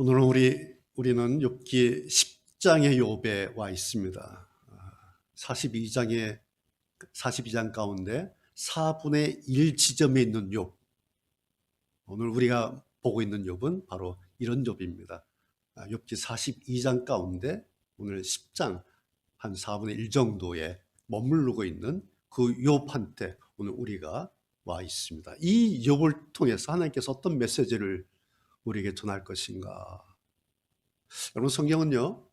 오늘은 우리는 욥기 10장의 욥에 와 있습니다. 42장 가운데 4분의 1 지점에 있는 욥. 오늘 우리가 보고 있는 욥은 바로 이런 욥입니다. 욥기 42장 가운데 오늘 10장 한 4분의 1 정도에 머무르고 있는 그 욥한테 오늘 우리가 와 있습니다. 이 욥을 통해서 하나님께서 어떤 메시지를 우리에게 전할 것인가? 여러분, 성경은요,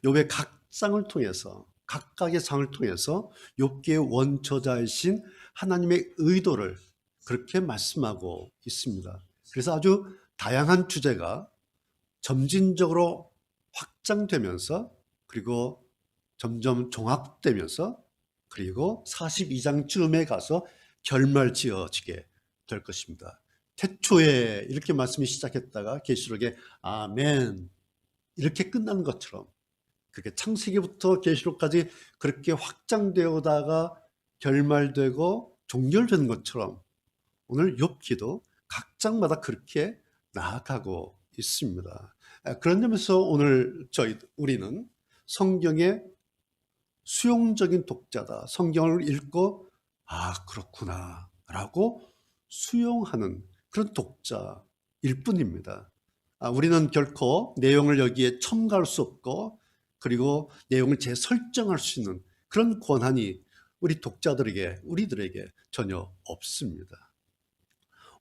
욥의 각 장을 통해서, 각각의 장을 통해서 욥기의 원저자이신 하나님의 의도를 그렇게 말씀하고 있습니다. 그래서 아주 다양한 주제가 점진적으로 확장되면서, 그리고 점점 종합되면서, 그리고 42장쯤에 가서 결말지어지게 될 것입니다. 태초에 이렇게 말씀이 시작했다가 계시록에 아멘 이렇게 끝나는 것처럼, 그렇게 창세기부터 계시록까지 그렇게 확장되어다가 결말되고 종결되는 것처럼 오늘 욥기도 각 장마다 그렇게 나아가고 있습니다. 그런 점에서 오늘 우리는 성경의 수용적인 독자다, 성경을 읽고 그렇구나 라고 수용하는 그런 독자일 뿐입니다. 우리는 결코 내용을 여기에 첨가할 수 없고, 그리고 내용을 재설정할 수 있는 그런 권한이 우리들에게 전혀 없습니다.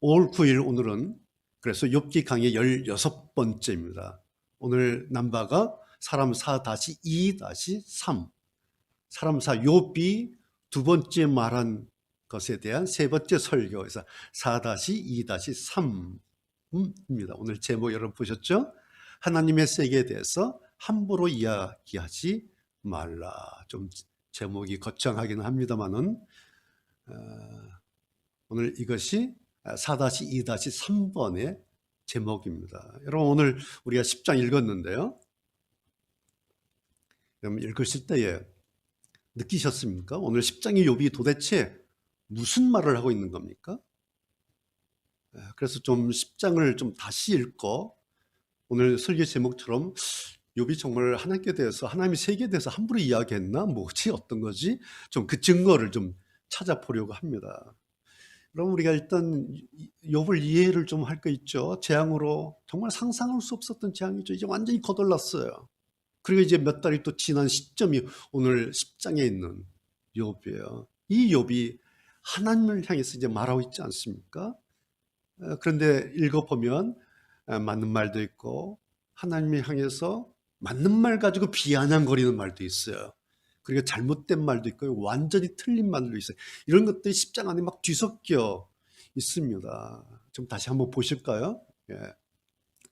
5월 9일 오늘은 그래서 욥기 강의 16번째입니다. 오늘 남바가 사람 4-2-3, 사람 4 욥이 두 번째 말한 것에 대한 세 번째 설교에서 4-2-3입니다. 오늘 제목 여러분 보셨죠? 하나님의 세계에 대해서 함부로 이야기하지 말라. 좀 제목이 거창하기는 합니다만은 오늘 이것이 4-2-3번의 제목입니다. 여러분, 오늘 우리가 10장 읽었는데요, 여러분 읽으실 때에 느끼셨습니까? 오늘 10장의 욥이 도대체 무슨 말을 하고 있는 겁니까? 그래서 좀 10장을 좀 다시 읽고 오늘 설교 제목처럼 욥이 정말 하나님께 대해서, 하나님의 세계에 대해서 함부로 이야기했나? 뭐지? 어떤 거지? 좀 그 증거를 좀 찾아보려고 합니다. 그럼 우리가 일단 욥을 이해를 좀 할 거 있죠. 재앙으로 정말 상상할 수 없었던 재앙이죠. 이제 완전히 거덜났어요. 그리고 이제 몇 달이 또 지난 시점이 오늘 10장에 있는 욥이에요. 이 욥이 하나님을 향해서 이제 말하고 있지 않습니까? 그런데 읽어보면 맞는 말도 있고, 하나님을 향해서 맞는 말 가지고 비아냥거리는 말도 있어요. 그리고 잘못된 말도 있고 완전히 틀린 말도 있어요. 이런 것들이 10장 안에 막 뒤섞여 있습니다. 좀 다시 한번 보실까요?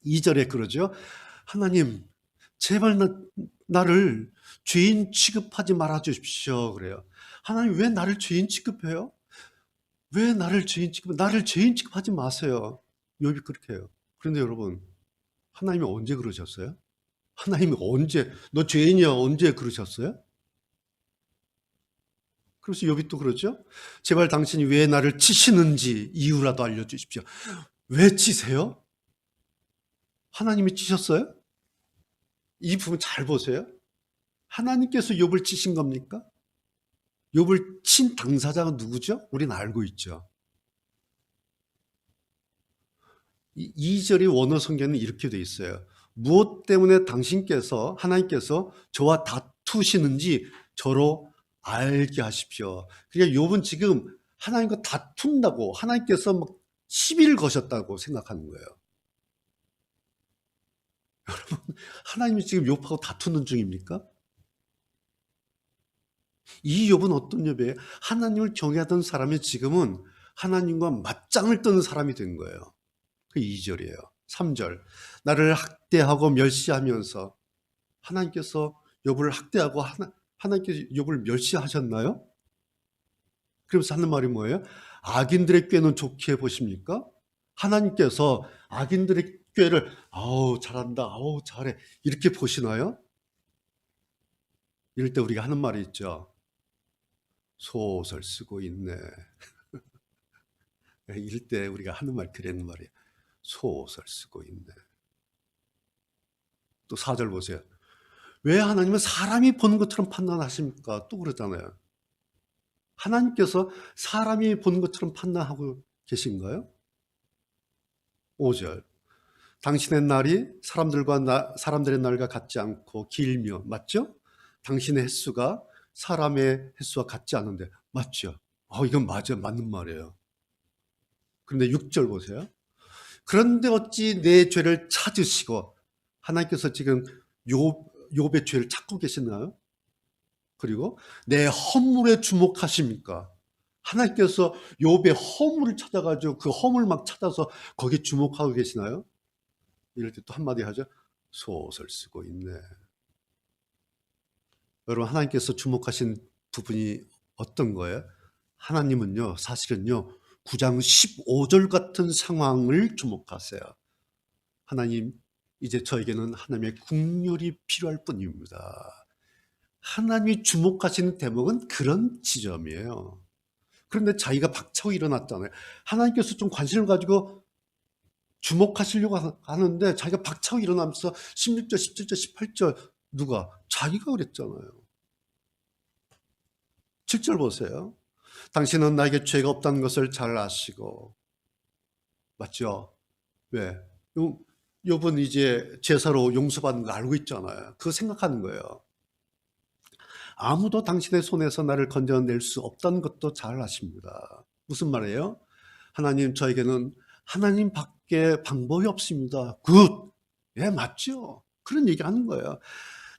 2절에 그러죠. 하나님, 제발 나를 죄인 취급하지 말아 주십시오. 그래요. 하나님, 왜 나를 죄인 취급해요? 왜 나를 죄인 취급하지 마세요. 욥이 그렇게 해요. 그런데 여러분, 하나님이 언제 그러셨어요? 하나님이 언제, 너 죄인이야, 언제 그러셨어요? 그래서 욥이 또 그러죠. 제발 당신이 왜 나를 치시는지 이유라도 알려주십시오. 왜 치세요? 하나님이 치셨어요? 이 부분 잘 보세요. 하나님께서 욥을 치신 겁니까? 욥을 친 당사자가 누구죠? 우리는 알고 있죠. 2절의 원어 성경은 이렇게 돼 있어요. 무엇 때문에 하나님께서 저와 다투시는지 저로 알게 하십시오. 그러니까 욥은 지금 하나님과 다툰다고, 하나님께서 막 시비를 거셨다고 생각하는 거예요. 여러분, 하나님이 지금 욥하고 다투는 중입니까? 이 욥은 어떤 욥이에요? 하나님을 경외하던 사람이 지금은 하나님과 맞짱을 뜨는 사람이 된 거예요. 그 2절이에요. 3절. 나를 학대하고 멸시하면서, 하나님께서 욥을 학대하고 하나님께서 욥을 멸시하셨나요? 그러면서 하는 말이 뭐예요? 악인들의 꾀는 좋게 보십니까? 하나님께서 악인들의 꾀를 아우 잘한다, 아우 잘해 이렇게 보시나요? 이럴 때 우리가 하는 말이 있죠. 소설 쓰고 있네. 이럴 때 우리가 하는 말, 그랬는 말이에요. 소설 쓰고 있네. 또 4절 보세요. 왜 하나님은 사람이 보는 것처럼 판단하십니까? 또 그러잖아요. 하나님께서 사람이 보는 것처럼 판단하고 계신가요? 5절. 당신의 날이 사람들의 날과 같지 않고 길며, 맞죠? 당신의 횟수가 사람의 횟수와 같지 않은데, 맞죠? 이건 맞는 말이에요. 그런데 6절 보세요. 그런데 어찌 내 죄를 찾으시고, 하나님께서 지금 욥의 죄를 찾고 계시나요? 그리고 내 허물에 주목하십니까? 하나님께서 욥의 허물을 찾아가지고 그 허물 막 찾아서 거기에 주목하고 계시나요? 이럴 때 또 한마디 하죠. 소설 쓰고 있네. 여러분, 하나님께서 주목하신 부분이 어떤 거예요? 하나님은요, 사실은요, 9장 15절 같은 상황을 주목하세요. 하나님, 이제 저에게는 하나님의 긍휼이 필요할 뿐입니다. 하나님이 주목하시는 대목은 그런 지점이에요. 그런데 자기가 박차고 일어났잖아요. 하나님께서 좀 관심을 가지고 주목하시려고 하는데 자기가 박차고 일어나면서 16절, 17절, 18절 누가? 자기가 그랬잖아요. 7절 보세요. 당신은 나에게 죄가 없다는 것을 잘 아시고, 맞죠? 왜? 욥은 이제 제사로 용서받는 거 알고 있잖아요. 그거 생각하는 거예요. 아무도 당신의 손에서 나를 건져낼 수 없다는 것도 잘 아십니다. 무슨 말이에요? 하나님, 저에게는 하나님밖에 방법이 없습니다. 굿! 예, 맞죠? 그런 얘기 하는 거예요.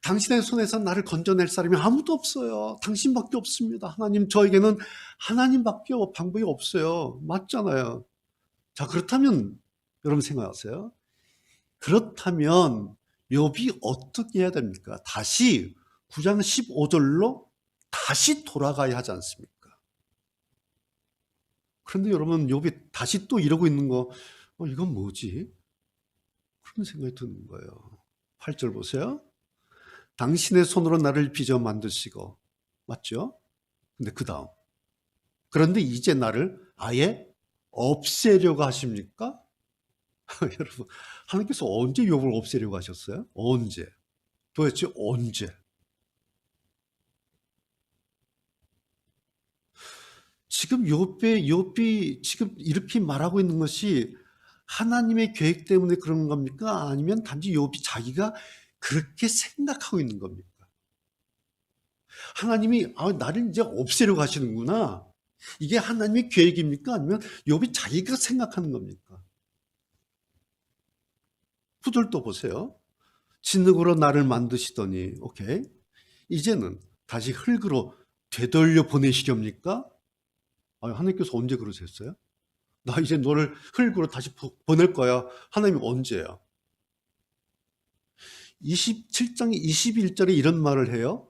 당신의 손에서 나를 건져낼 사람이 아무도 없어요. 당신밖에 없습니다. 하나님, 저에게는 하나님밖에 방법이 없어요. 맞잖아요. 자, 그렇다면 여러분 생각하세요. 그렇다면 욥이 어떻게 해야 됩니까? 다시 9장 15절로 다시 돌아가야 하지 않습니까? 그런데 여러분, 욥이 다시 또 이러고 있는 거, 이건 뭐지? 그런 생각이 드는 거예요. 8절 보세요. 당신의 손으로 나를 빚어 만드시고, 맞죠? 근데 그 다음. 그런데 이제 나를 아예 없애려고 하십니까? 여러분, 하나님께서 언제 욥을 없애려고 하셨어요? 언제? 도대체 언제? 지금 욥이 지금 이렇게 말하고 있는 것이 하나님의 계획 때문에 그런 겁니까? 아니면 단지 욥이 자기가 그렇게 생각하고 있는 겁니까? 하나님이 나를 이제 없애려고 하시는구나. 이게 하나님의 계획입니까? 아니면 욥이 자기가 생각하는 겁니까? 9절도 보세요. 진흙으로 나를 만드시더니, 오케이. 이제는 다시 흙으로 되돌려 보내시렵니까? 하나님께서 언제 그러셨어요? 나 이제 너를 흙으로 다시 보낼 거야. 하나님이 언제야? 27장 21절에 이런 말을 해요.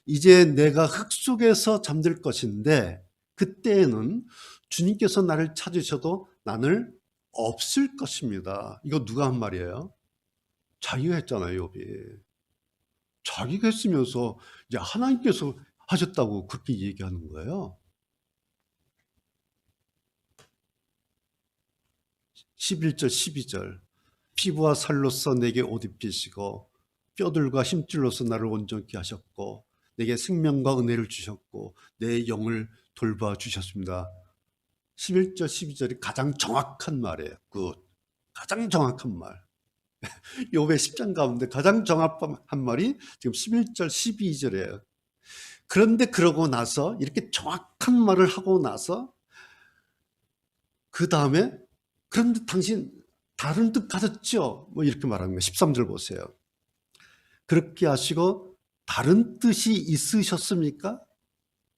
이제 내가 흙 속에서 잠들 것인데 그때에는 주님께서 나를 찾으셔도 나를 없을 것입니다. 이거 누가 한 말이에요? 자기가 했잖아요, 욥이. 자기가 했으면서 이제 하나님께서 하셨다고 그렇게 얘기하는 거예요. 11절, 12절. 피부와 살로서 내게 옷 입히시고 뼈들과 힘줄로서 나를 온전케 하셨고 내게 생명과 은혜를 주셨고 내 영을 돌봐주셨습니다. 11절, 12절이 가장 정확한 말이에요. 가장 정확한 말. 욥의 10장 가운데 가장 정확한 말이 지금 11절, 12절이에요. 그런데 그러고 나서 이렇게 정확한 말을 하고 나서 그 다음에 그런데 당신 다른 뜻 가졌죠? 뭐 이렇게 말하는 거예요. 13절 보세요. 그렇게 하시고 다른 뜻이 있으셨습니까?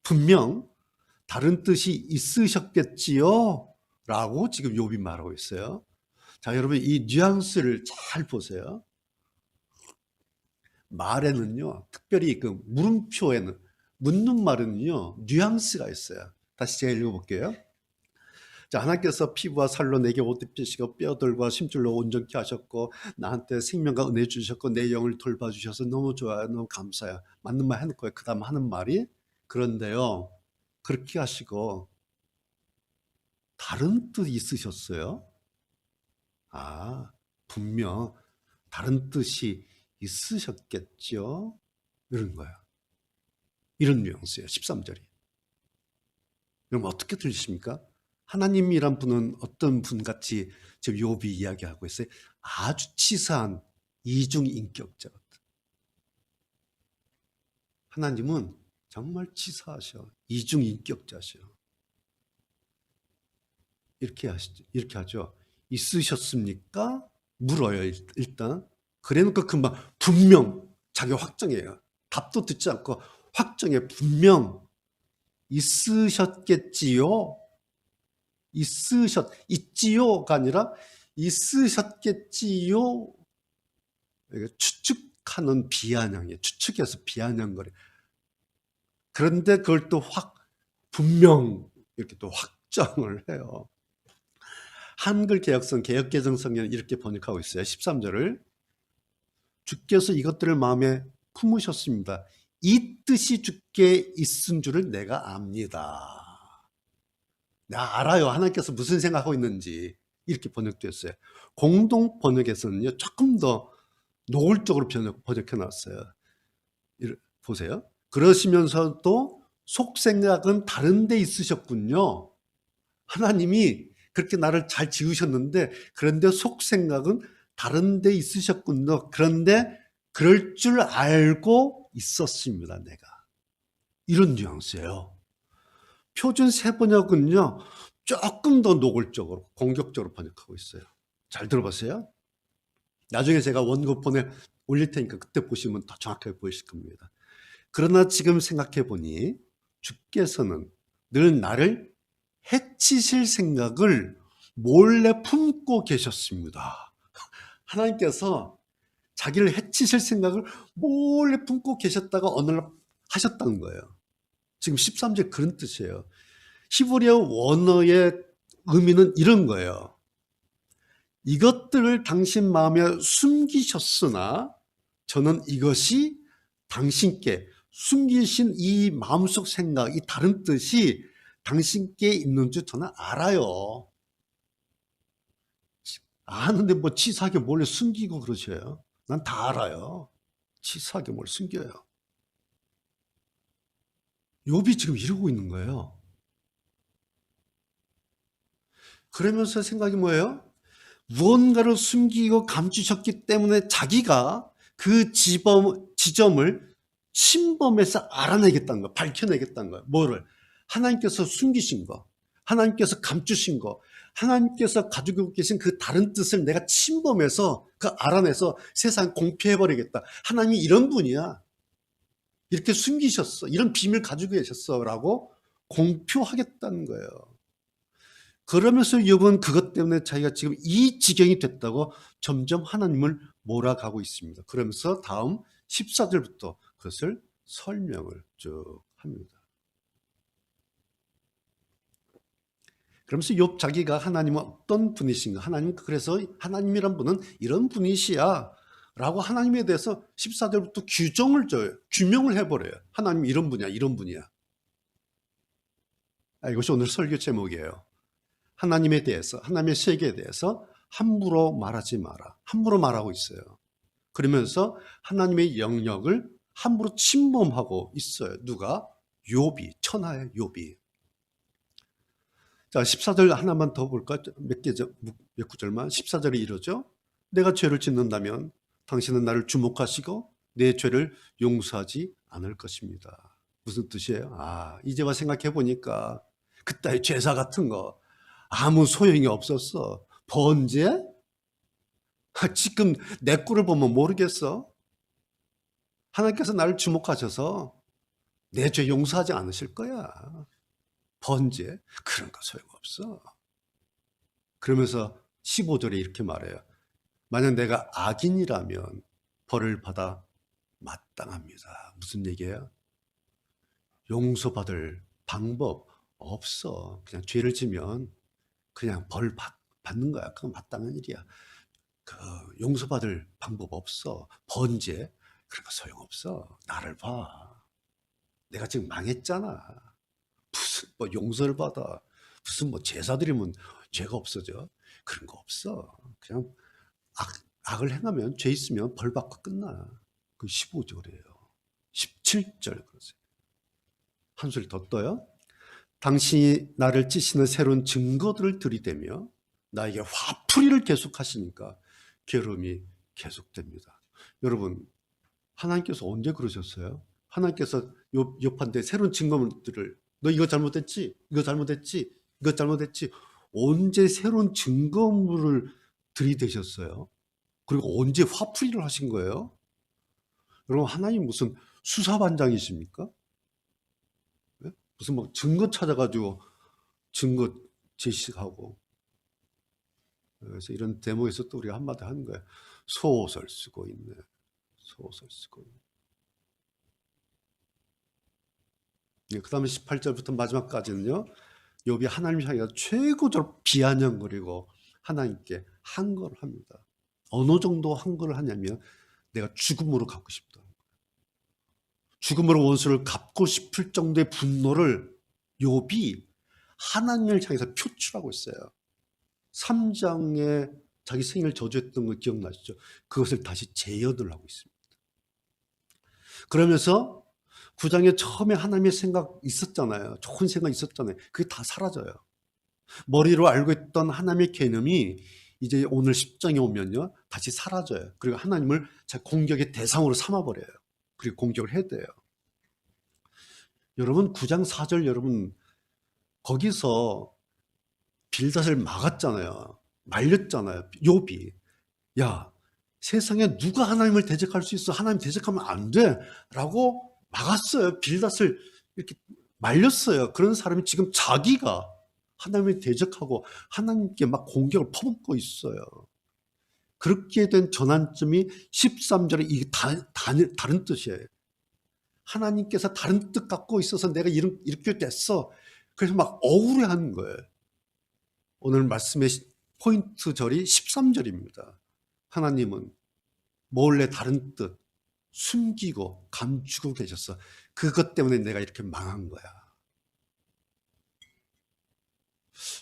분명 다른 뜻이 있으셨겠지요? 라고 지금 욥이 말하고 있어요. 자, 여러분 이 뉘앙스를 잘 보세요. 말에는요, 특별히 그 물음표에는, 묻는 말에는요, 뉘앙스가 있어요. 다시 제가 읽어볼게요. 자, 하나님께서 피부와 살로 내게 옷 입히시고 뼈들과 심줄로 온전케 하셨고 나한테 생명과 은혜 주셨고 내 영을 돌봐주셔서 너무 좋아요. 너무 감사해요. 맞는 말 해놓고 그 다음 하는 말이 그런데요. 그렇게 하시고 다른 뜻 있으셨어요? 분명 다른 뜻이 있으셨겠죠? 이런 거야. 이런 뉘앙스예요. 13절이. 그럼 어떻게 들리십니까? 하나님이란 분은 어떤 분같이 지금 욥이 이야기하고 있어요? 아주 치사한 이중인격자 같은. 하나님은 정말 치사하셔. 이중인격자셔. 이렇게 하죠. 있으셨습니까? 물어요, 일단. 그래 놓고 금방 분명 자기 확정해요. 답도 듣지 않고 확정해. 분명 있으셨겠지요? 있지요가 아니라 있으셨겠지요? 추측하는 비아냥이에요. 추측해서 비아냥거려. 그런데 그걸 또 분명 이렇게 또 확정을 해요. 한글 개혁성, 개혁개정 성경은 이렇게 번역하고 있어요. 13절을. 주께서 이것들을 마음에 품으셨습니다. 이 뜻이 주께 있은 줄을 내가 압니다. 나 알아요. 하나님께서 무슨 생각하고 있는지. 이렇게 번역됐어요. 공동 번역에서는요, 조금 더 노골적으로 번역해 놨어요. 보세요. 그러시면서도 속생각은 다른 데 있으셨군요. 하나님이 그렇게 나를 잘 지으셨는데, 그런데 속생각은 다른 데 있으셨군요. 그런데 그럴 줄 알고 있었습니다, 내가. 이런 뉘앙스예요. 표준 세번역은요, 조금 더 노골적으로, 공격적으로 번역하고 있어요. 잘 들어보세요. 나중에 제가 원고폰에 올릴 테니까 그때 보시면 더 정확하게 보이실 겁니다. 그러나 지금 생각해 보니 주께서는 늘 나를 해치실 생각을 몰래 품고 계셨습니다. 하나님께서 자기를 해치실 생각을 몰래 품고 계셨다가 어느 날 하셨다는 거예요. 지금 13절 그런 뜻이에요. 히브리어 원어의 의미는 이런 거예요. 이것들을 당신 마음에 숨기셨으나 저는 이것이 당신께 숨기신 이 마음속 생각, 이 다른 뜻이 당신께 있는 줄 저는 알아요. 아는데 뭐 치사하게 몰래 숨기고 그러셔요. 난 다 알아요. 치사하게 뭘 숨겨요. 욥이 지금 이러고 있는 거예요. 그러면서 생각이 뭐예요? 무언가를 숨기고 감추셨기 때문에 자기가 그 지점을 침범해서 알아내겠다는 거, 밝혀내겠다는 거예요. 뭐를? 하나님께서 숨기신 거, 하나님께서 감추신 거, 하나님께서 가지고 계신 그 다른 뜻을 내가 침범해서 그 알아내서 세상 공표해버리겠다. 하나님이 이런 분이야. 이렇게 숨기셨어. 이런 비밀 가지고 계셨어. 라고 공표하겠다는 거예요. 그러면서 욥은 그것 때문에 자기가 지금 이 지경이 됐다고 점점 하나님을 몰아가고 있습니다. 그러면서 다음 14절부터 그것을 설명을 쭉 합니다. 그러면서 욥 자기가 하나님은 어떤 분이신가, 하나님 그래서 하나님이란 분은 이런 분이시야 라고 하나님에 대해서 14절부터 규정을 줘요. 규명을 해버려요. 하나님 이런 분이야, 이런 분이야. 이것이 오늘 설교 제목이에요. 하나님에 대해서, 하나님의 세계에 대해서 함부로 말하지 마라. 함부로 말하고 있어요. 그러면서 하나님의 영역을 함부로 침범하고 있어요. 누가? 욥이, 천하의 욥이. 자, 14절 하나만 더 볼까? 몇 구절만. 14절이 이러죠. 내가 죄를 짓는다면 당신은 나를 주목하시고 내 죄를 용서하지 않을 것입니다. 무슨 뜻이에요? 이제와 생각해 보니까 그따위 죄사 같은 거 아무 소용이 없었어. 번제? 지금 내 꼴을 보면 모르겠어. 하나님께서 나를 주목하셔서 내 죄 용서하지 않으실 거야. 번제? 그런 거 소용없어. 그러면서 15절에 이렇게 말해요. 만약 내가 악인이라면 벌을 받아 마땅합니다. 무슨 얘기예요? 용서받을 방법 없어. 그냥 죄를 지면 그냥 벌 받는 거야. 그건 마땅한 일이야. 그 용서받을 방법 없어. 번제? 그런 거 소용없어. 나를 봐. 내가 지금 망했잖아. 무슨 뭐 용서를 받아. 무슨 뭐 제사 드리면 죄가 없어져. 그런 거 없어. 그냥 악을 행하면 죄 있으면 벌 받고 끝나. 그 15절이에요. 17절 그러세요. 한 소리 더 떠요. 당신이 나를 찌시는 새로운 증거들을 들이대며 나에게 화풀이를 계속하시니까 괴로움이 계속됩니다. 여러분, 하나님께서 언제 그러셨어요? 하나님께서 욥한테 새로운 증거들을 너 이거 잘못했지? 이거 잘못했지? 이거 잘못했지? 언제 새로운 증거물을 들이대셨어요? 그리고 언제 화풀이를 하신 거예요? 여러분, 하나님 무슨 수사반장이십니까? 네? 무슨 뭐 증거 찾아가지고 증거 제시하고. 그래서 이런 대목에서 또 우리가 한마디 하는 거예요. 소설 쓰고 있네. 소설 쓰고 있네. 그 다음에 18절부터 마지막까지는요. 욥이 하나님 향해서 최고적으로 비아냥거리고 하나님께 항거를 합니다. 어느 정도 항거를 하냐면 내가 죽음으로 갚고 싶다. 죽음으로 원수를 갚고 싶을 정도의 분노를 욥이 하나님을 향해서 표출하고 있어요. 3장에 자기 생일을 저주했던 거 기억나시죠? 그것을 다시 재현을 하고 있습니다. 그러면서 9장에 처음에 하나님의 생각 있었잖아요. 좋은 생각 있었잖아요. 그게 다 사라져요. 머리로 알고 있던 하나님의 개념이 이제 오늘 10장에 오면요. 다시 사라져요. 그리고 하나님을 공격의 대상으로 삼아버려요. 그리고 공격을 해야 돼요. 여러분 9장 4절 여러분 거기서 빌닷을 막았잖아요. 말렸잖아요. 욥이. 야, 세상에 누가 하나님을 대적할 수 있어? 하나님 대적하면 안 돼. 라고 막았어요. 빌닷을 이렇게 말렸어요. 그런 사람이 지금 자기가 하나님을 대적하고 하나님께 막 공격을 퍼붓고 있어요. 그렇게 된 전환점이 13절에 이게 다른 뜻이에요. 하나님께서 다른 뜻 갖고 있어서 내가 이렇게 됐어. 그래서 막 억울해하는 거예요. 오늘 말씀의 포인트 절이 13절입니다. 하나님은 몰래 다른 뜻 숨기고 감추고 계셨어. 그것 때문에 내가 이렇게 망한 거야.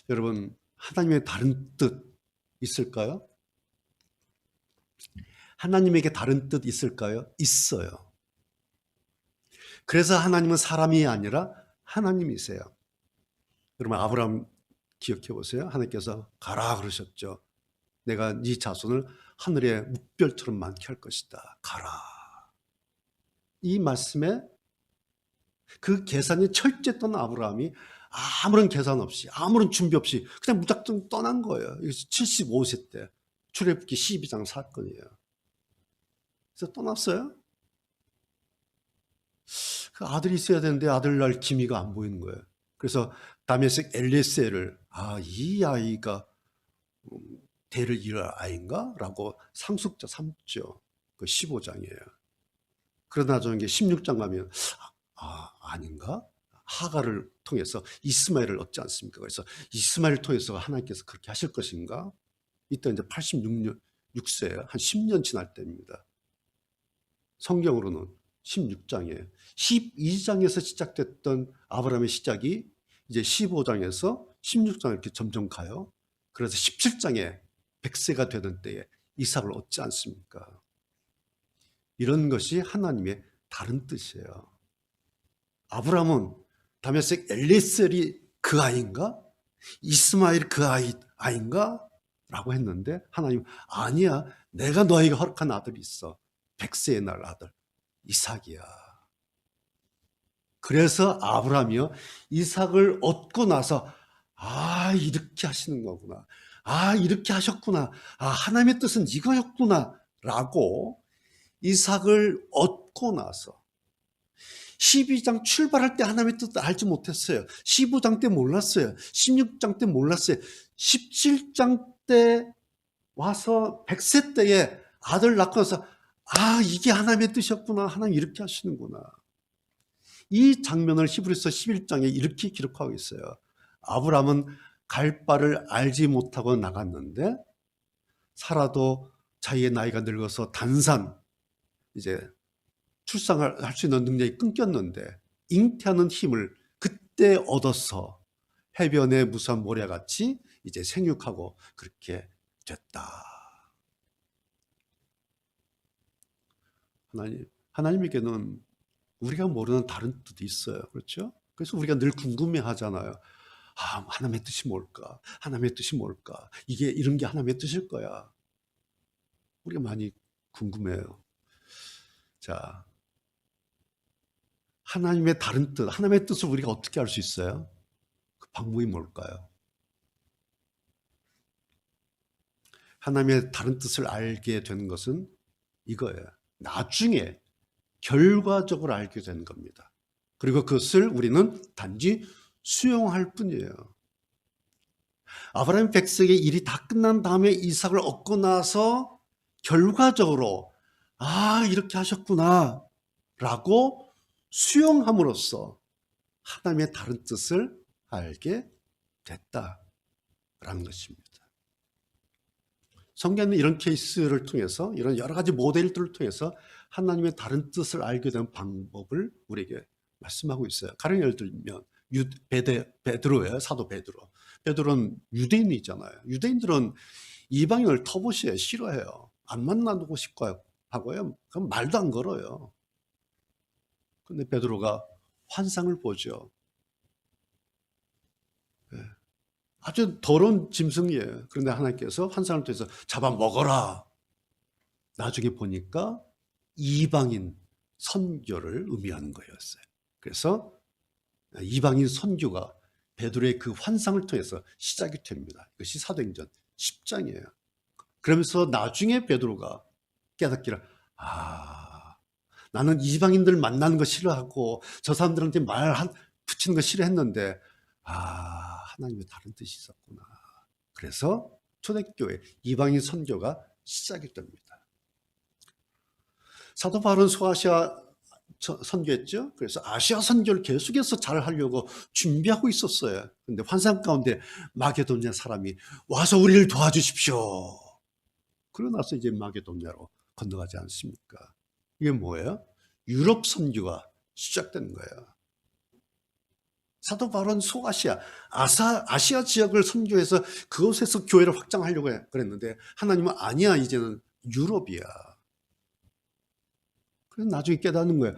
여러분, 하나님의 다른 뜻 있을까요? 하나님에게 다른 뜻 있을까요? 있어요. 그래서 하나님은 사람이 아니라 하나님이세요. 여러분, 아브라함 기억해 보세요. 하나님께서 가라 그러셨죠. 내가 네 자손을 하늘의 묵별처럼 많게 할 것이다. 가라. 이 말씀에 그 계산이 철저했던 아브라함이 아무런 계산 없이 아무런 준비 없이 그냥 무작정 떠난 거예요. 75세 때 출애굽기 12장 사건이에요. 그래서 떠났어요. 그 아들이 있어야 되는데 아들 날 기미가 안 보이는 거예요. 그래서 다메섹 엘리에셀을 이 아이가 대를 이을 아이인가? 라고 상속자 삼죠. 그 15장이에요. 그러나 나중에 16장 가면 아닌가? 하가를 통해서 이스마엘을 얻지 않습니까? 그래서 이스마엘을 통해서 하나님께서 그렇게 하실 것인가? 이때 이제 86세에 한 10년 지날 때입니다. 성경으로는 16장이에요. 12장에서 시작됐던 아브라함의 시작이 이제 15장에서 16장 이렇게 점점 가요. 그래서 17장에 100세가 되던 때에 이삭을 얻지 않습니까? 이런 것이 하나님의 다른 뜻이에요. 아브라함은 다메섹 엘리에셀이 그 아이인가? 이스마엘 그 아이인가? 라고 했는데 하나님 아니야. 내가 너에게 허락한 아들이 있어. 100세의 날 아들 이삭이야. 그래서 아브라함이요 이삭을 얻고 나서 이렇게 하시는 거구나. 이렇게 하셨구나. 하나님의 뜻은 이거였구나. 라고 이삭을 얻고 나서 12장 출발할 때 하나님의 뜻을 알지 못했어요. 15장 때 몰랐어요. 16장 때 몰랐어요. 17장 때 와서 100세 때에 아들 낳고 나서 이게 하나님의 뜻이었구나. 하나님 이렇게 하시는구나. 이 장면을 히브리서 11장에 이렇게 기록하고 있어요. 아브라함은 갈 바를 알지 못하고 나갔는데 사라도 자기의 나이가 늙어서 단산 이제 출산을 할 수 있는 능력이 끊겼는데 잉태하는 힘을 그때 얻어서 해변의 무수한 모래같이 이제 생육하고 그렇게 됐다. 하나님에게는 우리가 모르는 다른 뜻이 있어요. 그렇죠? 그래서 우리가 늘 궁금해 하잖아요. 하나님의 뜻이 뭘까? 하나님의 뜻이 뭘까? 이게 이런 게 하나님의 뜻일 거야. 우리가 많이 궁금해요. 자, 하나님의 다른 뜻, 하나님의 뜻을 우리가 어떻게 알 수 있어요? 그 방법이 뭘까요? 하나님의 다른 뜻을 알게 되는 것은 이거예요. 나중에 결과적으로 알게 되는 겁니다. 그리고 그것을 우리는 단지 수용할 뿐이에요. 아브라함 백성의 일이 다 끝난 다음에 이삭을 얻고 나서 결과적으로 이렇게 하셨구나 라고 수용함으로써 하나님의 다른 뜻을 알게 됐다라는 것입니다. 성경은 이런 케이스를 통해서, 이런 여러 가지 모델들을 통해서 하나님의 다른 뜻을 알게 되는 방법을 우리에게 말씀하고 있어요. 가령 예를 들면 베드로예요. 사도 베드로. 베드로는 유대인이잖아요. 유대인들은 이방인을 터부시에 싫어해요. 안 만나고 싶고 하고요. 그럼 말도 안 걸어요. 근데 베드로가 환상을 보죠. 아주 더러운 짐승이에요. 그런데 하나님께서 환상을 통해서 잡아먹어라. 나중에 보니까 이방인 선교를 의미하는 거였어요. 그래서 이방인 선교가 베드로의 그 환상을 통해서 시작이 됩니다. 이것이 사도행전 10장이에요. 그러면서 나중에 베드로가 깨닫기를 나는 이방인들 만나는 거 싫어하고 저 사람들한테 말 붙이는 거 싫어했는데 하나님의 다른 뜻이 있었구나. 그래서 초대교회 이방인 선교가 시작이 됩니다. 사도 바울은 소아시아 선교했죠. 그래서 아시아 선교를 계속해서 잘 하려고 준비하고 있었어요. 그런데 환상 가운데 마게도냐 사람이 와서 우리를 도와주십시오. 그러고 나서 이제 마게도냐로 건너가지 않습니까? 이게 뭐예요? 유럽 선교가 시작된 거예요. 사도 바울은 소아시아, 아시아 지역을 선교해서 그곳에서 교회를 확장하려고 그랬는데 하나님은 아니야, 이제는 유럽이야. 그래서 나중에 깨닫는 거예요.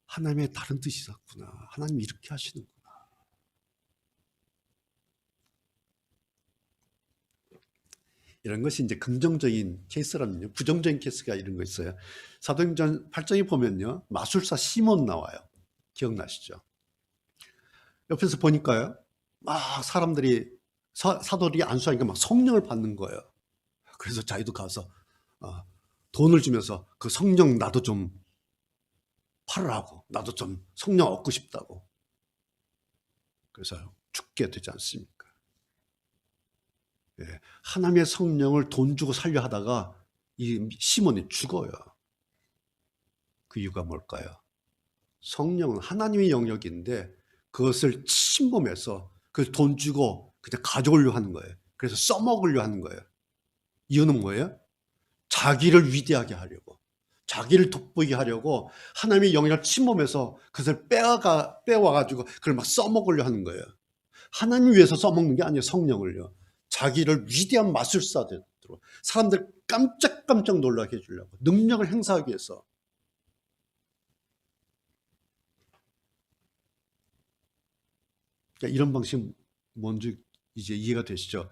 하나님의 다른 뜻이 있었구나. 하나님이 이렇게 하시는구나. 이런 것이 이제 긍정적인 케이스라면요. 부정적인 케이스가 이런 거 있어요. 사도행전 8장에 보면요. 마술사 시몬 나와요. 기억나시죠? 옆에서 보니까요. 막 사람들이, 사도들이 안수하니까 막 성령을 받는 거예요. 그래서 자기도 가서 돈을 주면서 그 성령 나도 좀 팔으라고, 나도 좀 성령 얻고 싶다고. 그래서 죽게 되지 않습니까? 예, 하나님의 성령을 돈 주고 살려 하다가 이 시몬이 죽어요. 그 이유가 뭘까요? 성령은 하나님의 영역인데 그것을 침범해서 그 돈 주고 그냥 가져오려 하는 거예요. 그래서 써먹으려 하는 거예요. 이유는 뭐예요? 자기를 위대하게 하려고, 자기를 돋보이게 하려고 하나님의 영역을 침범해서 그것을 빼와가지고 그걸 막 써먹으려 하는 거예요. 하나님 위해서 써먹는 게 아니에요. 성령을요. 자기를 위대한 마술사들로 사람들 깜짝깜짝 놀라게 해주려고, 능력을 행사하기 위해서. 그러니까 이런 방식 뭔지 이제 이해가 되시죠?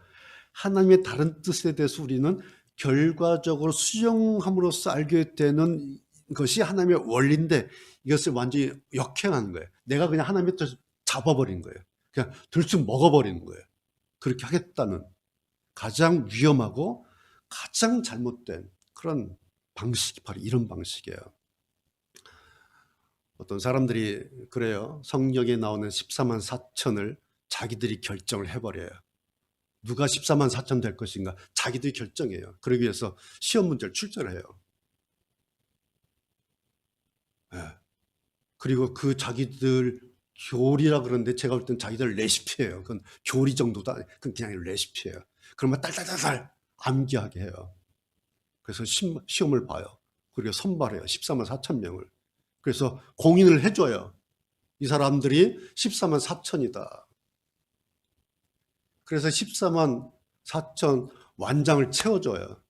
하나님의 다른 뜻에 대해서 우리는 결과적으로 수용함으로써 알게 되는 것이 하나님의 원리인데 이것을 완전히 역행하는 거예요. 내가 그냥 하나님의 뜻을 잡아버린 거예요. 그냥 들쑥 먹어버리는 거예요. 그렇게 하겠다는 가장 위험하고 가장 잘못된 그런 방식이 바로 이런 방식이에요. 어떤 사람들이 그래요. 성경에 나오는 14만 4천을 자기들이 결정을 해버려요. 누가 14만 4천 될 것인가 자기들이 결정해요. 그러기 위해서 시험 문제를 출제를 해요. 네. 그리고 그 자기들 교리라 그러는데 제가 볼 땐 자기들 레시피예요. 그건 교리 정도도 아니에요. 그건 그냥 레시피예요. 그러면 딸딸딸딸 암기하게 해요. 그래서 시험을 봐요. 그리고 선발해요. 14만 4천 명을. 그래서 공인을 해줘요. 이 사람들이 14만 4천이다. 그래서 14만 4천 완장을 채워줘요.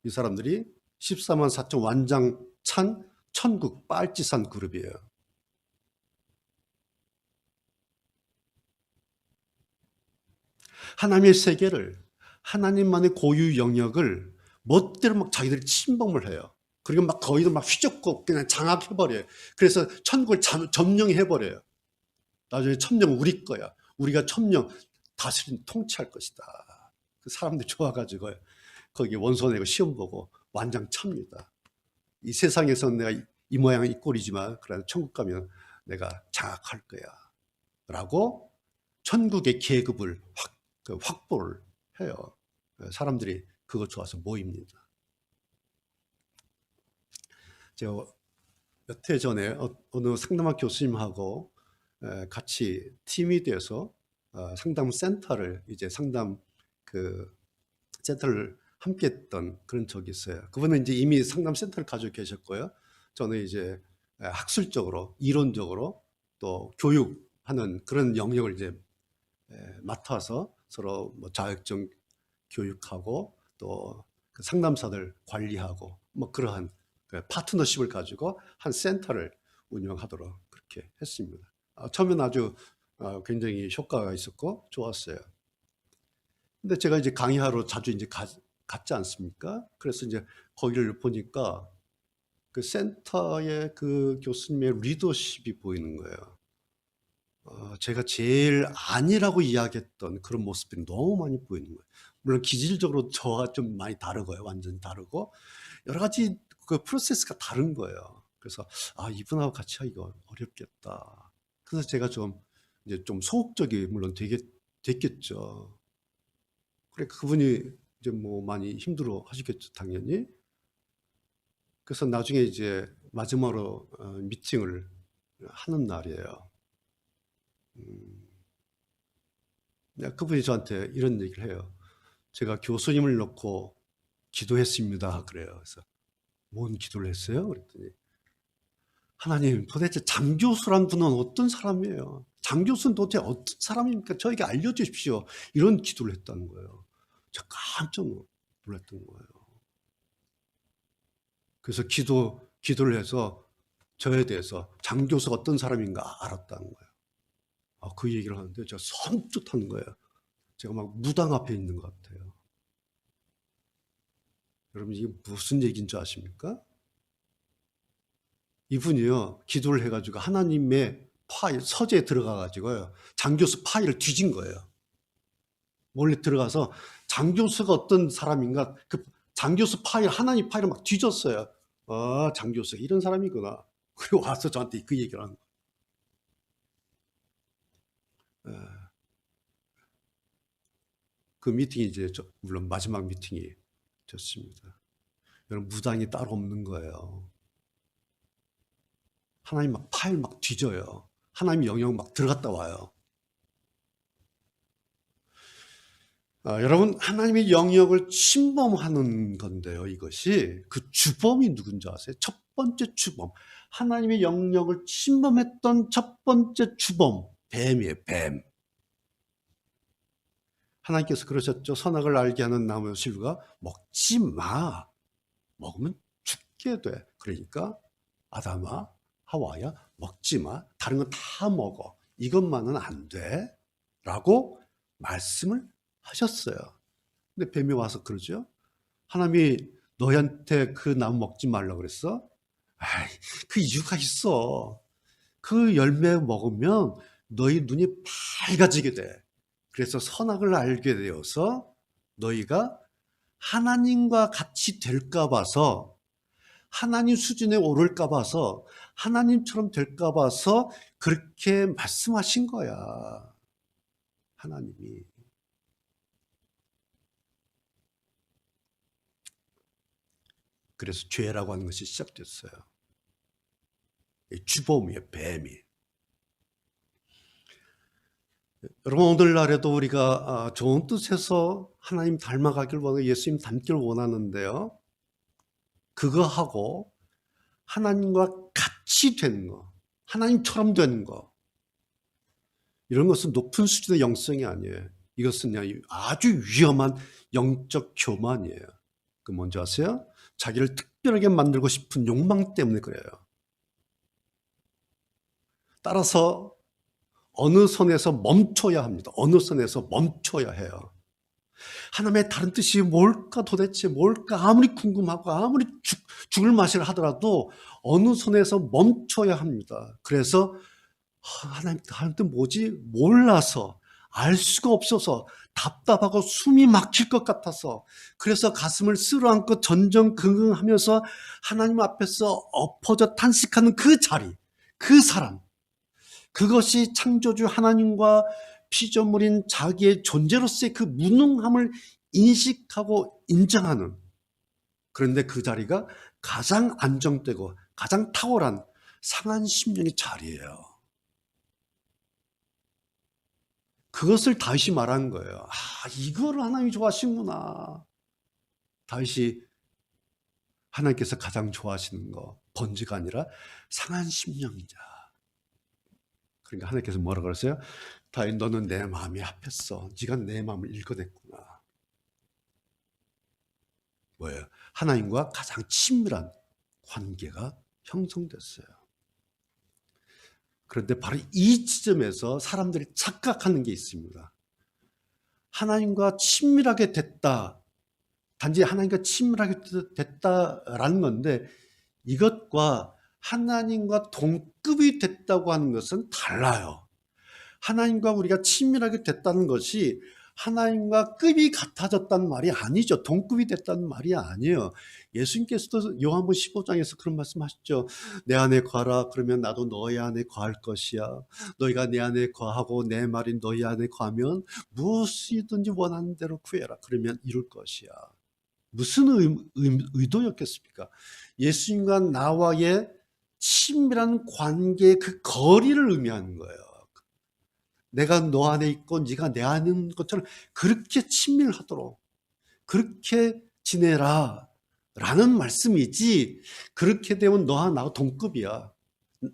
이 사람들이 14만 4천 완장 찬 천국 빨치산 그룹이에요. 하나님의 세계를, 하나님만의 고유 영역을 멋대로 막 자기들이 침범을 해요. 그리고 막 거기도 막 휘젓고 그냥 장악해버려요. 그래서 천국을 점령해버려요. 나중에 천령 우리 거야. 우리가 천령 다스린 통치할 것이다. 그 사람들이 좋아가지고 거기 원서 내고 시험 보고 완장 찹니다. 이 세상에서는 내가 이 모양 이 꼴이지만 그래도 천국 가면 내가 장악할 거야. 라고 천국의 계급을 확보를 해요. 사람들이 그거 좋아서 모입니다. 제가 몇 해 전에 어느 상담학 교수님하고 같이 팀이 돼서 상담 센터를 이제 상담 그 센터를 함께 했던 그런 적이 있어요. 그분은 이제 이미 상담 센터를 가지고 계셨고요. 저는 이제 학술적으로, 이론적으로 또 교육하는 그런 영역을 이제 맡아서 서로 뭐 자격증 교육하고 또 그 상담사들 관리하고 뭐 그러한 파트너십을 가지고 한 센터를 운영하도록 그렇게 했습니다. 처음엔 아주 굉장히 효과가 있었고 좋았어요. 근데 제가 이제 강의하러 자주 이제 갔지 않습니까? 그래서 이제 거기를 보니까 그 센터의 그 교수님의 리더십이 보이는 거예요. 제가 제일 아니라고 이야기했던 그런 모습들이 너무 많이 보이는 거예요. 물론 기질적으로 저와 좀 많이 다르고요. 완전히 다르고 여러 가지 그 프로세스가 다른 거예요. 그래서 이분하고 같이 하기가 어렵겠다. 그래서 제가 좀 이제 좀 소극적이 물론 됐겠죠. 그래 그분이 이제 뭐 많이 힘들어 하시겠죠, 당연히. 그래서 나중에 이제 마지막으로 미팅을 하는 날이에요. 그분이 저한테 이런 얘기를 해요. 제가 교수님을 놓고 기도했습니다. 그래요. 그래서 뭔 기도를 했어요? 그랬더니 하나님 도대체 장 교수란 분은 어떤 사람이에요? 장 교수는 도대체 어떤 사람입니까? 저에게 알려주십시오. 이런 기도를 했다는 거예요. 제가 깜짝 놀랐던 거예요. 그래서 기도를 해서 저에 대해서 장 교수가 어떤 사람인가 알았다는 거예요. 그 얘기를 하는데 제가 섬찟하는 거예요. 제가 막 무당 앞에 있는 것 같아요. 여러분 이게 무슨 얘기인 줄 아십니까? 이분이요 기도를 해가지고 하나님의 파일 서재에 들어가가지고요 장교수 파일을 뒤진 거예요. 몰래 들어가서 장교수가 어떤 사람인가 그 장교수 파일 하나님 파일을 막 뒤졌어요. 장교수가 이런 사람이구나. 그리고 와서 저한테 그 얘기를 하는 거예요. 그 미팅이 이제 물론 마지막 미팅이 됐습니다. 여러분 무당이 따로 없는 거예요. 하나님 막 파일 막 뒤져요. 하나님 영역 막 들어갔다 와요. 여러분 하나님의 영역을 침범하는 건데요. 이것이 그 주범이 누군지 아세요? 첫 번째 주범. 하나님의 영역을 침범했던 첫 번째 주범 뱀이에요. 뱀. 하나님께서 그러셨죠. 선악을 알게 하는 나무 실과 먹지 마. 먹으면 죽게 돼. 그러니까 아담아 하와야 먹지 마. 다른 건 다 먹어. 이것만은 안 돼. 라고 말씀을 하셨어요. 근데 뱀이 와서 그러죠. 하나님이 너한테 그 나무 먹지 말라고 그랬어? 그 이유가 있어. 그 열매 먹으면 너희 눈이 밝아지게 돼. 그래서 선악을 알게 되어서 너희가 하나님과 같이 될까 봐서 하나님 수준에 오를까 봐서 하나님처럼 될까 봐서 그렇게 말씀하신 거야. 하나님이. 그래서 죄라고 하는 것이 시작됐어요. 주범이에요, 뱀이. 여러분 오늘날에도 우리가 좋은 뜻에서 하나님 닮아가길 원하고 예수님 닮기를 원하는데요. 그거하고 하나님과 같이 되는 거, 하나님처럼 되는 거 이런 것은 높은 수준의 영성이 아니에요. 이것은 그냥 아주 위험한 영적 교만이에요. 그 뭔지 아세요? 자기를 특별하게 만들고 싶은 욕망 때문에 그래요. 따라서 어느 선에서 멈춰야 합니다. 어느 선에서 멈춰야 해요. 하나님의 다른 뜻이 뭘까 도대체 뭘까 아무리 궁금하고 아무리 죽을 맛이라 하더라도 어느 선에서 멈춰야 합니다. 그래서 하나님 다른 뜻 뭐지? 몰라서 알 수가 없어서 답답하고 숨이 막힐 것 같아서 그래서 가슴을 쓸어안고 전전긍긍하면서 하나님 앞에서 엎어져 탄식하는 그 자리, 그 사람, 그것이 창조주 하나님과 피조물인 자기의 존재로서의 그 무능함을 인식하고 인정하는, 그런데 그 자리가 가장 안정되고 가장 탁월한 상한 심령의 자리예요. 그것을 다윗이 말하는 거예요. 이거를 하나님이 좋아하시는구나. 다윗이 하나님께서 가장 좋아하시는 거 번지가 아니라 상한 심령이자. 그러니까 하나님께서 뭐라 그러세요? 다윗 너는 내 마음이 합했어. 네가 내 마음을 읽어냈구나. 뭐예요? 하나님과 가장 친밀한 관계가 형성됐어요. 그런데 바로 이 지점에서 사람들이 착각하는 게 있습니다. 하나님과 친밀하게 됐다. 단지 하나님과 친밀하게 됐다라는 건데 이것과 하나님과 동급이 됐다고 하는 것은 달라요. 하나님과 우리가 친밀하게 됐다는 것이 하나님과 급이 같아졌다는 말이 아니죠. 동급이 됐다는 말이 아니에요. 예수님께서도 요한복음 15장에서 그런 말씀하셨죠. 내 안에 거하라 그러면 나도 너희 안에 거할 것이야. 너희가 내 안에 거하고 내 말이 너희 안에 거하면 무엇이든지 원하는 대로 구해라. 그러면 이룰 것이야. 무슨 의도였겠습니까? 예수님과 나와의 친밀한 관계의 그 거리를 의미하는 거예요. 내가 너 안에 있고 네가 내 안에 있는 것처럼 그렇게 친밀하도록 그렇게 지내라 라는 말씀이지, 그렇게 되면 너와 나하고 동급이야,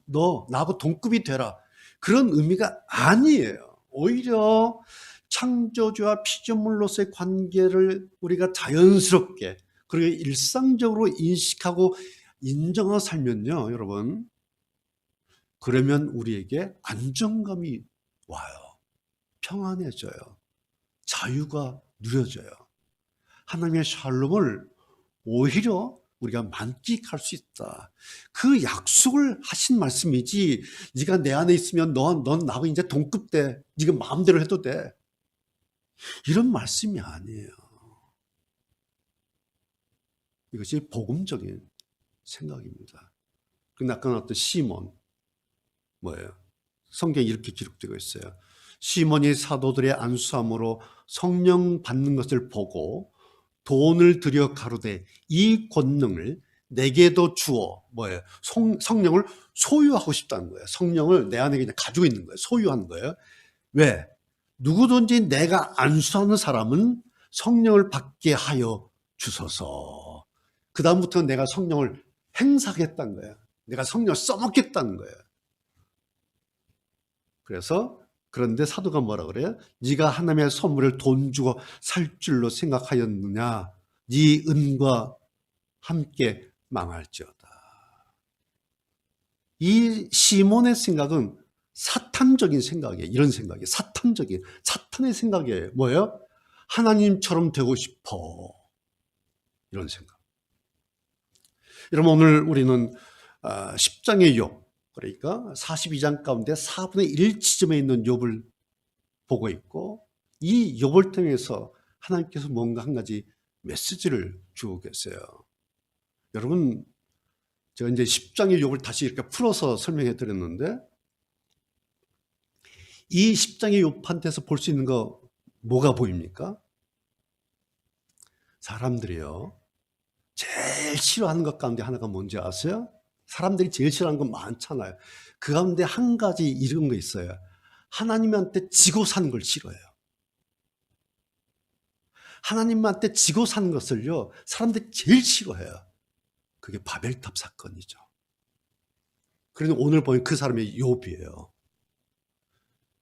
너 나하고 동급이 되라, 그런 의미가 아니에요. 오히려 창조주와 피조물로서의 관계를 우리가 자연스럽게 그리고 일상적으로 인식하고 인정하고 살면요, 여러분, 그러면 우리에게 안정감이 와요. 평안해져요. 자유가 누려져요. 하나님의 샬롬을 오히려 우리가 만끽할 수 있다. 그 약속을 하신 말씀이지, 네가 내 안에 있으면 넌 나하고 이제 동급돼. 네가 마음대로 해도 돼. 이런 말씀이 아니에요. 이것이 복음적인 생각입니다. 근데 아까 나왔던 시몬, 뭐예요? 성경에 이렇게 기록되고 있어요. 시몬이 사도들의 안수함으로 성령 받는 것을 보고 돈을 들여 가로되 이 권능을 내게도 주어, 뭐예요? 성령을 소유하고 싶다는 거예요. 성령을 내 안에 그냥 가지고 있는 거예요. 소유하는 거예요. 왜? 누구든지 내가 안수하는 사람은 성령을 받게 하여 주소서. 그 다음부터 내가 성령을 행사하겠다는 거예요. 내가 성령을 써먹겠다는 거예요. 그래서 그런데 사도가 뭐라 그래요? 네가 하나님의 선물을 돈 주고 살 줄로 생각하였느냐? 네 은과 함께 망할지어다. 이 시몬의 생각은 사탄적인 생각이에요. 이런 생각이에요. 사탄의 생각이에요. 뭐예요? 하나님처럼 되고 싶어. 이런 생각. 여러분, 오늘 우리는 10장의 욥, 그러니까 42장 가운데 4분의 1 지점에 있는 욥을 보고 있고, 이 욥을 통해서 하나님께서 뭔가 한 가지 메시지를 주고 계세요. 여러분, 제가 이제 10장의 욥을 다시 이렇게 풀어서 설명해 드렸는데, 이 10장의 욥한테서 볼 수 있는 거 뭐가 보입니까? 사람들이요, 제일 싫어하는 것 가운데 하나가 뭔지 아세요? 사람들이 제일 싫어하는 건 많잖아요. 그 가운데 한 가지 이런 거 있어요. 하나님한테 지고 사는 걸 싫어해요. 하나님한테 지고 사는 것을요, 사람들이 제일 싫어해요. 그게 바벨탑 사건이죠. 그런데 오늘 보면 그 사람이 욥이에요.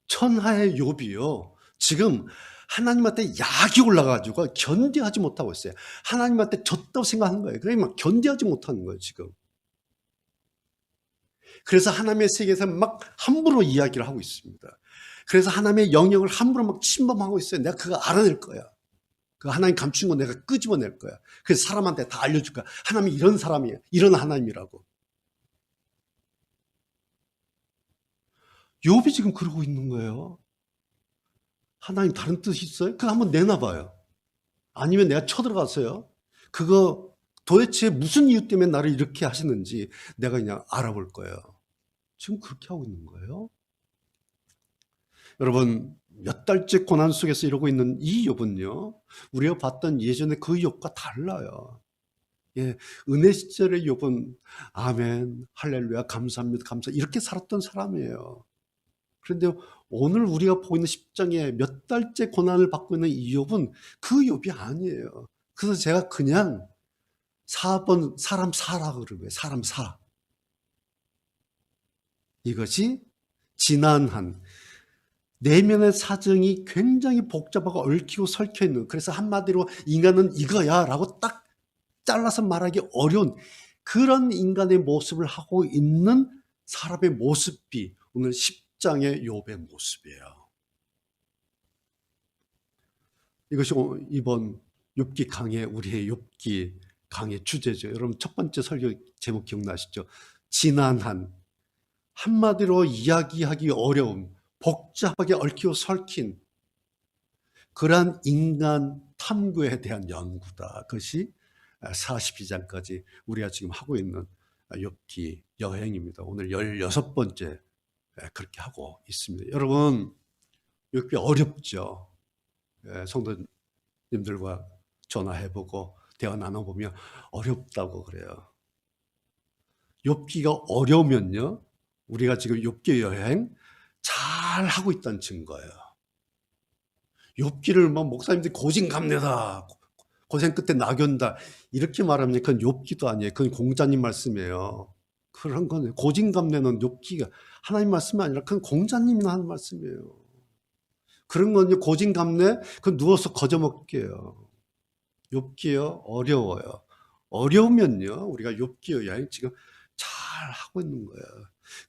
천하의 욥이요, 지금 하나님한테 약이 올라가지고 견디하지 못하고 있어요. 하나님한테 졌다고 생각하는 거예요. 그러니까 막 견디하지 못하는 거예요, 지금. 그래서 하나님의 세계에서 막 함부로 이야기를 하고 있습니다. 그래서 하나님의 영역을 함부로 막 침범하고 있어요. 내가 그거 알아낼 거야. 그 하나님 감춘 거 내가 끄집어낼 거야. 그래서 사람한테 다 알려줄 거야. 하나님이 이런 사람이에요. 이런 하나님이라고. 욥이 지금 그러고 있는 거예요. 하나님 다른 뜻이 있어요? 그거 한번 내놔봐요. 아니면 내가 쳐들어갔어요. 그거 도대체 무슨 이유 때문에 나를 이렇게 하시는지 내가 그냥 알아볼 거예요. 지금 그렇게 하고 있는 거예요. 여러분, 몇 달째 고난 속에서 이러고 있는 이 욥은요, 우리가 봤던 예전의 그 욥과 달라요. 예, 은혜 시절의 욥은 아멘, 할렐루야, 감사합니다, 감사 이렇게 살았던 사람이에요. 그런데 오늘 우리가 보고 있는 10장에 몇 달째 고난을 받고 있는 이 욥은 그 욥이 아니에요. 그래서 제가 그냥 4번 사람 사라 그러고요. 사람 사. 이것이 지난한 내면의 사정이 굉장히 복잡하고 얽히고 설켜 있는, 그래서 한마디로 인간은 이거야 라고 딱 잘라서 말하기 어려운 그런 인간의 모습을 하고 있는 사람의 모습이 오늘 10장의 욥의 모습이에요. 이것이 이번 욥기 강의, 우리의 욥기 강의 주제죠. 여러분 첫 번째 설교 제목 기억나시죠? 지난한, 한마디로 이야기하기 어려운, 복잡하게 얽히고 설킨 그러한 인간 탐구에 대한 연구다. 그것이 42장까지 우리가 지금 하고 있는 욥기 여행입니다. 오늘 16번째 그렇게 하고 있습니다. 여러분, 욥기 어렵죠. 성도님들과 전화해보고 대화 나눠보면 어렵다고 그래요. 욥기가 어려우면요, 우리가 지금 욥기 여행 잘 하고 있다는 증거예요. 욥기를 막 목사님들이 고진감래다, 고생 끝에 낙연다 이렇게 말하면 그건 욥기도 아니에요. 그건 공자님 말씀이에요. 그런 건 고진감래는 욥기가 하나님 말씀이 아니라 그건 공자님이 하는 말씀이에요. 그런 건 고진감래 그건 누워서 거저먹게요. 욥기요 어려워요. 어려우면요 우리가 욥기 여행 지금 잘 하고 있는 거예요.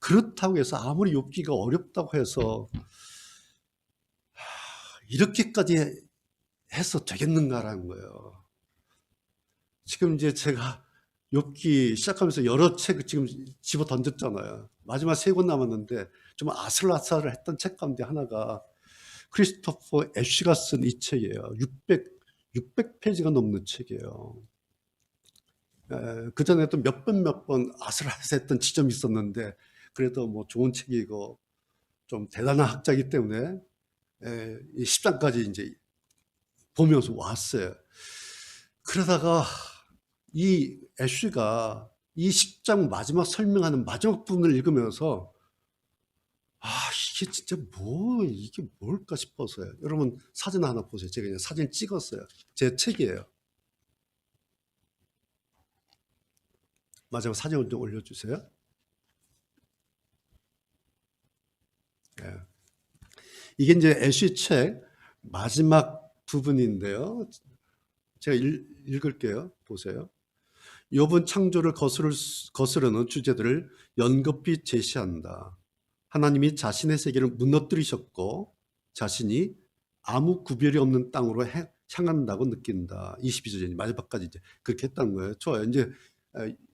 그렇다고 해서 아무리 욥기가 어렵다고 해서 이렇게까지 해서 되겠는가라는 거예요. 지금 이제 제가 욥기 시작하면서 여러 책 지금 집어 던졌잖아요. 마지막 3권 남았는데 좀 아슬아슬했던 책 가운데 하나가 크리스토퍼 애쉬가 쓴 이 책이에요. 600페이지가 넘는 책이에요. 그 전에 또 몇 번 아슬아슬했던 지점이 있었는데 그래도 뭐 좋은 책이고 좀 대단한 학자이기 때문에 이 10장까지 이제 보면서 왔어요. 그러다가 이 애쉬가 이 10장 마지막 설명하는 마지막 부분을 읽으면서 이게 진짜 이게 뭘까 싶어서요. 여러분 사진 하나 보세요. 제가 그냥 사진 찍었어요. 제 책이에요. 마지막 사진을 좀 올려주세요. 예. 이게 이제 애쉬 책 마지막 부분인데요. 제가 읽을게요. 보세요. 욥은 창조를 거스르는 주제들을 연급히 제시한다. 하나님이 자신의 세계를 무너뜨리셨고 자신이 아무 구별이 없는 땅으로 향한다고 느낀다. 22절 마지막까지 이제 그렇게 했다는 거예요. 좋아요. 이제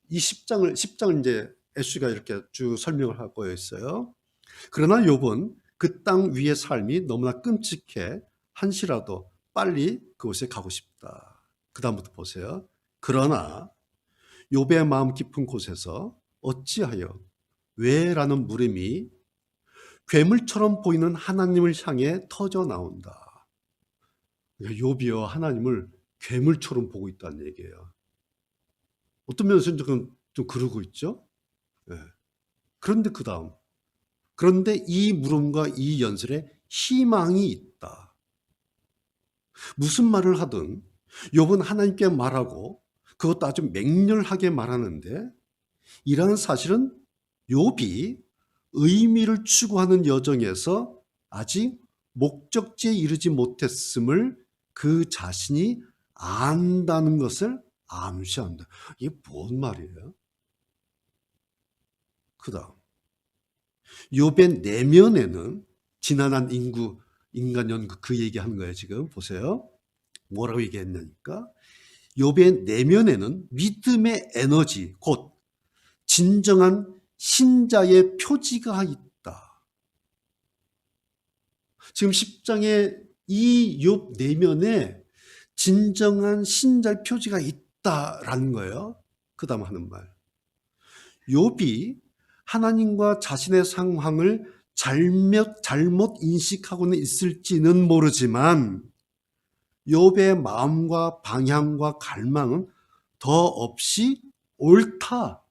이 10장을 이제 애쉬가 이렇게 쭉 설명을 하고 있어요. 그러나 욥은 그 땅 위의 삶이 너무나 끔찍해 한시라도 빨리 그곳에 가고 싶다. 그 다음부터 보세요. 그러나 욥의 마음 깊은 곳에서 어찌하여 왜라는 물음이 괴물처럼 보이는 하나님을 향해 터져 나온다. 욥이요 하나님을 괴물처럼 보고 있다는 얘기예요. 어떤 면에서는 좀 그러고 있죠. 네. 그런데 그 다음, 그런데 이 물음과 이 연설에 희망이 있다. 무슨 말을 하든 욥은 하나님께 말하고 그것도 아주 맹렬하게 말하는데 이러한 사실은 욥이 의미를 추구하는 여정에서 아직 목적지에 이르지 못했음을 그 자신이 안다는 것을 암시한다. 이게 뭔 말이에요? 그 다음 욥의 내면에는 지난한 인간 연구 그 얘기하는 거예요. 지금 보세요. 뭐라고 얘기했냐니까 욥의 내면에는 믿음의 에너지 곧 진정한 신자의 표지가 있다. 지금 10장에 이 욥 내면에 진정한 신자의 표지가 있다라는 거예요. 그 다음 하는 말. 욥이 하나님과 자신의 상황을 잘못 인식하고는 있을지는 모르지만 욥의 마음과 방향과 갈망은 더 없이 옳다.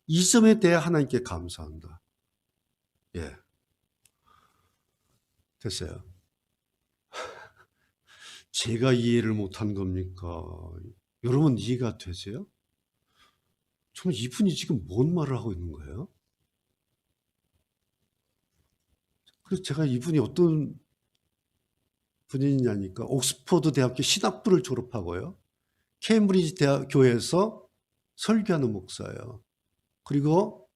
이 점에 대해 하나님께 감사한다. 예. 됐어요. 제가 이해를 못한 겁니까? 여러분 이해가 되세요? 정말 이분이 지금 뭔 말을 하고 있는 거예요? 그래서 제가 이분이 어떤 분이냐니까 옥스퍼드 대학교 신학부를 졸업하고요. 케임브리지 교회에서 설교하는 목사예요. 그리고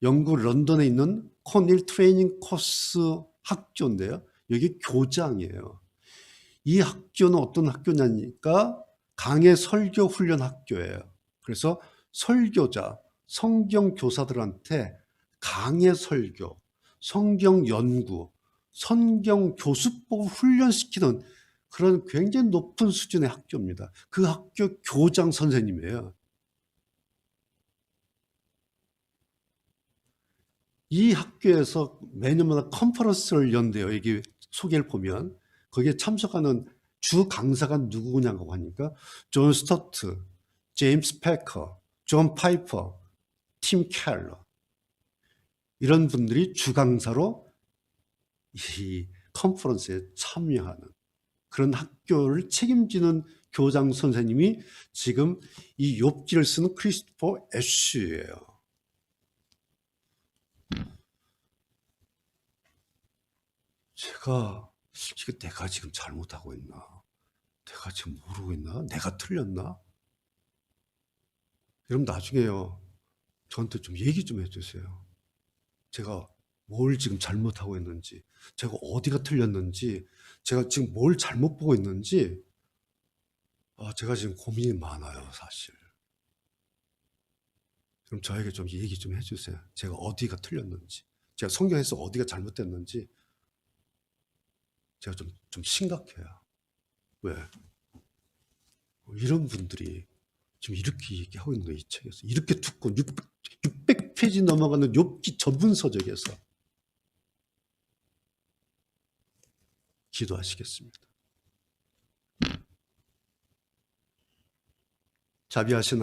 영국 런던에 있는 코닐 트레이닝 코스 학교인데요. 여기 교장이에요. 이 학교는 어떤 학교냐니까 강해 설교 훈련 학교예요. 그래서 설교자, 성경 교사들한테 강해 설교, 성경 연구, 성경 교수법 훈련시키는 그런 굉장히 높은 수준의 학교입니다. 그 학교 교장 선생님이에요. 이 학교에서 매년마다 컨퍼런스를 연대요. 여기 소개를 보면 거기에 참석하는 주 강사가 누구냐고 하니까 존 스토트, 제임스 패커, 존 파이퍼, 팀 켈러 이런 분들이 주 강사로 이 컨퍼런스에 참여하는 그런 학교를 책임지는 교장 선생님이 지금 이 욥기를 쓰는 크리스토퍼 애쉬예요. 제가 내가 지금 잘못하고 있나? 내가 지금 모르고 있나? 내가 틀렸나? 여러분 나중에요. 저한테 좀 얘기 좀 해주세요. 제가 뭘 지금 잘못하고 있는지, 제가 어디가 틀렸는지, 제가 지금 뭘 잘못 보고 있는지, 제가 지금 고민이 많아요, 사실. 그럼 저에게 좀 얘기 좀 해주세요. 제가 어디가 틀렸는지, 제가 성경에서 어디가 잘못됐는지, 제가 좀 심각해요. 왜? 이런 분들이 지금 이렇게 얘기하고 있는 거예요, 이 책에서. 이렇게 두꺼운 600페이지 넘어가는 욥기 전문 서적에서. 기도하시겠습니다. 자비하신